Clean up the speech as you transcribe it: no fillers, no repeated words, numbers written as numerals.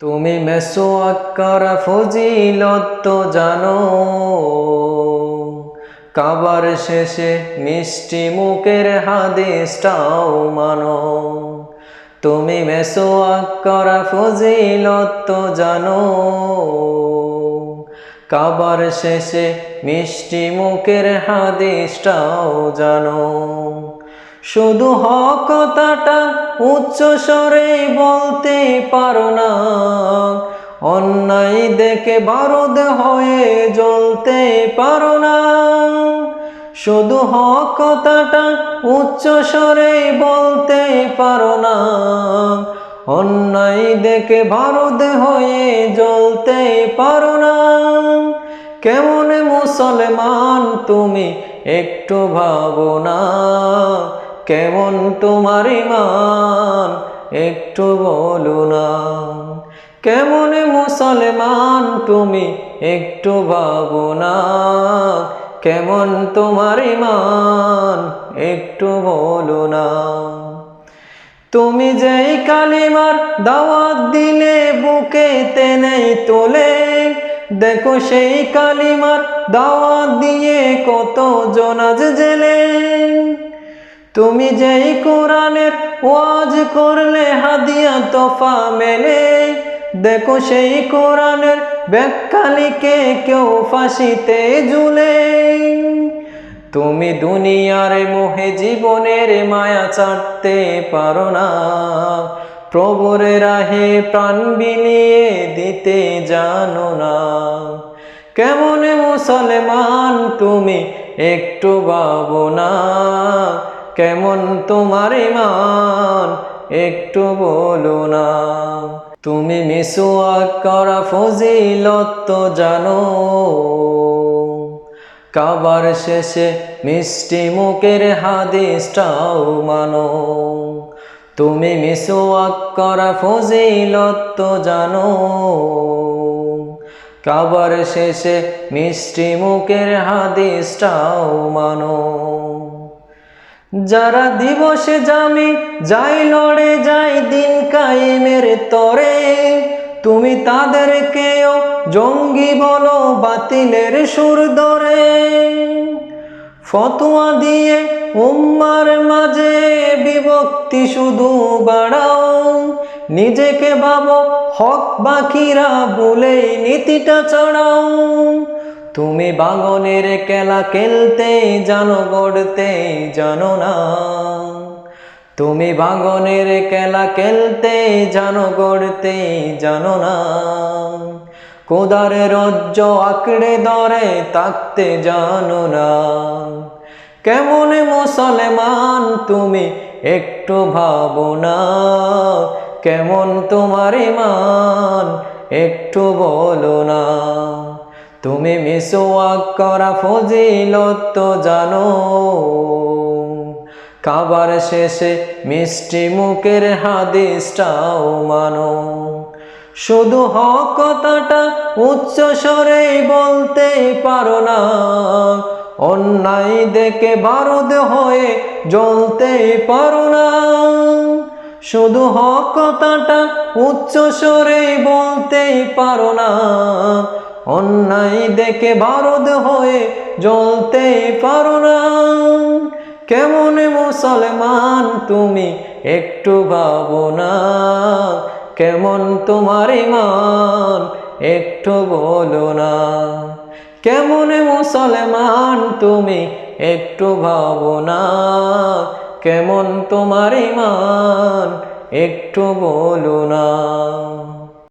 তুমি মেসওয়াক করা ফজিলত তো জানো, কাবার শেষে মিষ্টি মুখের হাদিসটাও মানো। তুমি মেসওয়াক করা ফজিলত তো জানো, কাবার শেষে মিষ্টি মুখের হাদিসটাও জানো। শুধু হক কথাটা উচ্চ স্বরে বলতে পারো না, অন্যায় দেখে বারুদ হয়ে জ্বলতে পারো না। শুধু হক কথাটা উচ্চ স্বরে বলতে পারো না, অন্যায় দেখে বারুদ হয়ে জ্বলতে পারো না। কেমন মুসলমান তুমি একটু ভাবো না, কেমন তোমার ঈমান একটু বলো না। কেমন মুসলমান তুমি একটু ভাবো না, কেমন তোমার ঈমান একটু বলো না। তুমি যেই কালিমার দাওয়াত দিলে বুকে টেনে তোলে, দেখো সেই কালিমার দাওয়াত দিয়ে কত জন আজ জেলে। তুমি যেই কোরআনের ওয়াজ করলে হাদিয়া তোফা মেলে, দেখো সেই কোরআনের ব্যাখ্যা লিখে কেউ ফাঁসিতে ঝুলে। তুমি দুনিয়ার মোহে জীবনের মায়া ছাড়তে পারো না, প্রভুর রাহে প্রাণ বিলিয়ে দিতে জানো না। কেমন মুসলমান তুমি একটু ভাবো না, কেমন তোমার ঈমান একটু বলো না। তুমি মিসওয়াক করা ফজিলত তো জানো, কাবার শেষে মিষ্টি মুখের হাদিসটাও মানো। তুমি মিসওয়াক করা ফজিলত তো জানো, কাবার শেষে মিষ্টি মুখের হাদিসটাও মানো। যারা দিবসে জামি যাই লড়ে যাই দিন কায়েমের তরে, তুমি তাদেরকেও জঙ্গি বলো বাতিলের সুর ধরে। ফতোয়া দিয়ে উম্মার মাঝে বিভক্তি শুধু বাড়াও, নিজেকে ভাবো হক বাকিরা বলেই নীতিটা ছড়াও। তুমি বাগানের খেলা খেলতে জানো, গড়তে জানো না। তুমি বাগানের খেলা খেলতে জানো, গড়তে জানো না। খোদার রজ্জ আঁকড়ে ধরে থাকতে জানো না। কেমন মুসলমান তুমি একটু ভাবো না, কেমন তোমার ঈমান একটু বলো না। তুমি মিসওয়াক করা ফজিলত তো জানো, কাবার শেষে মিষ্টি মুখের হাদিসটাও মানো। শুধু হক কথাটা উচ্চ স্বরে বলতে পারো না, অন্যায় দেখে বারুদ হয়ে জ্বলতে পারো না। শুধু হক কথাটা উচ্চ স্বরে বলতে পারো না, অন্যায় দেখে বারুদ হয়ে জ্বলতে পারো না। কেমন মুসলমান তুমি একটু ভাবো না, কেমন তোমার ঈমান একটু বলো না। কেমন মুসলমান তুমি একটু ভাবো না, কেমন তোমার ঈমান একটু বলো না।